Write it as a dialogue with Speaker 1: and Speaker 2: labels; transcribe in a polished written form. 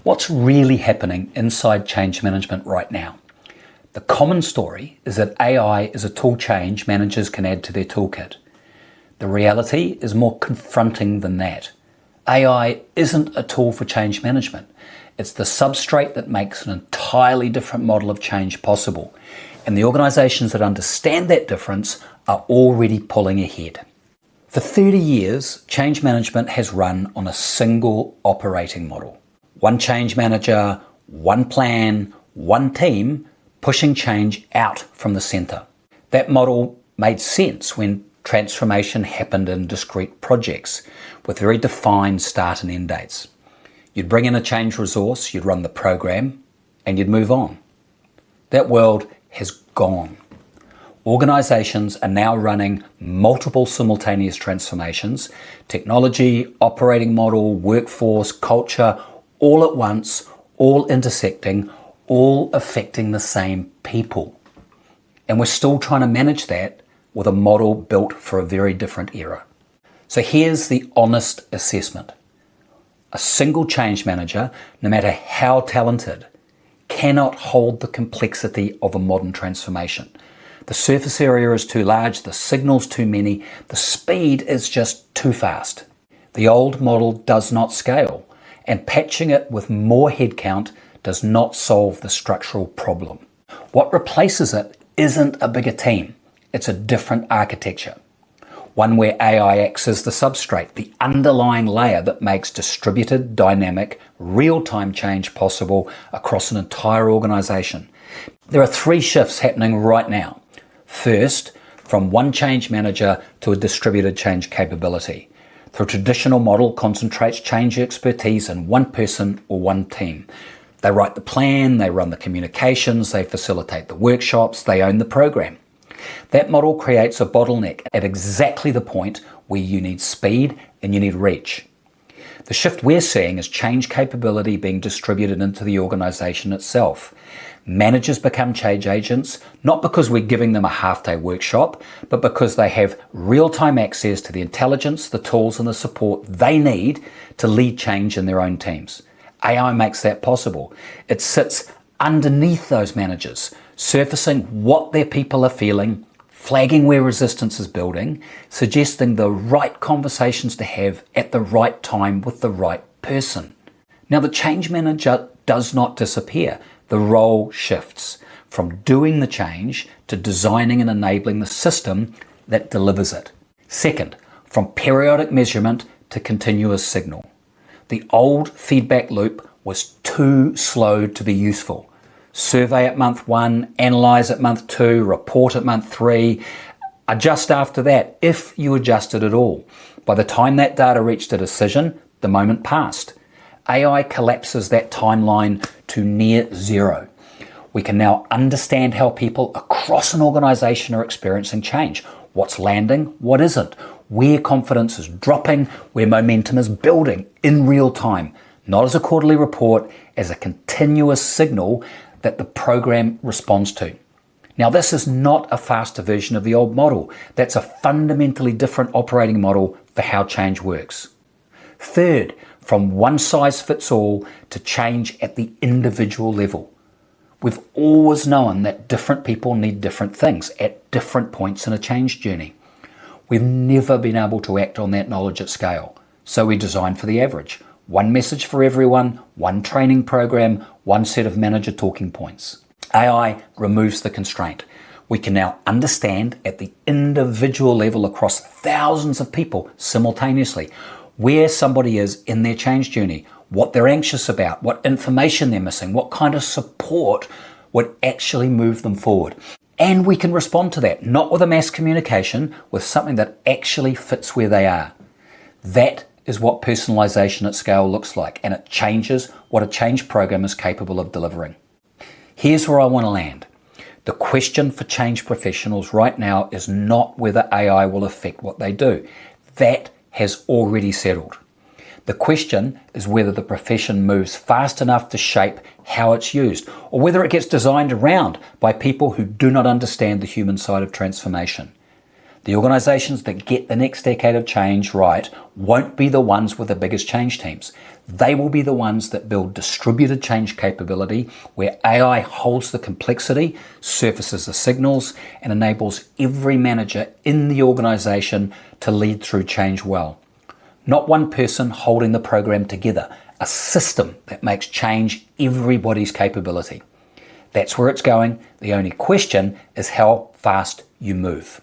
Speaker 1: What's really happening inside change management right now? The common story is that AI is a tool change managers can add to their toolkit. The reality is more confronting than that. AI isn't a tool for change management. It's the substrate that makes an entirely different model of change possible. And the organizations that understand that difference are already pulling ahead. For 30 years, change management has run on a single operating model. One change manager, one plan, one team, pushing change out from the center. That model made sense when transformation happened in discrete projects with very defined start and end dates. You'd bring in a change resource, you'd run the program, and you'd move on. That world has gone. Organizations are now running multiple simultaneous transformations, technology, operating model, workforce, culture, all at once, all intersecting, all affecting the same people. And we're still trying to manage that with a model built for a very different era. So here's the honest assessment. A single change manager, no matter how talented, cannot hold the complexity of a modern transformation. The surface area is too large, the signal's too many, the speed is just too fast. The old model does not scale, and patching it with more headcount does not solve the structural problem. What replaces it isn't a bigger team, it's a different architecture. One where AI acts as the substrate, the underlying layer that makes distributed, dynamic, real-time change possible across an entire organization. There are 3 shifts happening right now. First, from one change manager to a distributed change capability. The traditional model concentrates change expertise in one person or one team. They write the plan, they run the communications, they facilitate the workshops, they own the program. That model creates a bottleneck at exactly the point where you need speed and you need reach. The shift we're seeing is change capability being distributed into the organization itself. Managers become change agents, not because we're giving them a half-day workshop, but because they have real-time access to the intelligence, the tools, and the support they need to lead change in their own teams. AI makes that possible. It sits underneath those managers, surfacing what their people are feeling, flagging where resistance is building, suggesting the right conversations to have at the right time with the right person. Now, the change manager does not disappear. The role shifts from doing the change to designing and enabling the system that delivers it. Second, from periodic measurement to continuous signal. The old feedback loop was too slow to be useful. Survey at month 1, analyze at month 2, report at month 3, adjust after that if you adjusted at all. By the time that data reached a decision, the moment passed. AI collapses that timeline to near zero. We can now understand how people across an organization are experiencing change. What's landing, what isn't, where confidence is dropping, where momentum is building in real time, not as a quarterly report, as a continuous signal that the program responds to. Now, this is not a faster version of the old model. That's a fundamentally different operating model for how change works. Third, from one size fits all to change at the individual level. We've always known that different people need different things at different points in a change journey. We've never been able to act on that knowledge at scale, so we design for the average. One message for everyone, one training program, one set of manager talking points. AI removes the constraint. We can now understand at the individual level across thousands of people simultaneously where somebody is in their change journey, what they're anxious about, what information they're missing, what kind of support would actually move them forward. And we can respond to that, not with a mass communication, with something that actually fits where they are. That is what personalization at scale looks like, and it changes what a change program is capable of delivering. Here's where I want to land. The question for change professionals right now is not whether AI will affect what they do. That has already settled. The question is whether the profession moves fast enough to shape how it's used, or whether it gets designed around by people who do not understand the human side of transformation. The organizations that get the next decade of change right won't be the ones with the biggest change teams. They will be the ones that build distributed change capability, where AI holds the complexity, surfaces the signals, and enables every manager in the organization to lead through change well. Not one person holding the program together, a system that makes change everybody's capability. That's where it's going. The only question is how fast you move.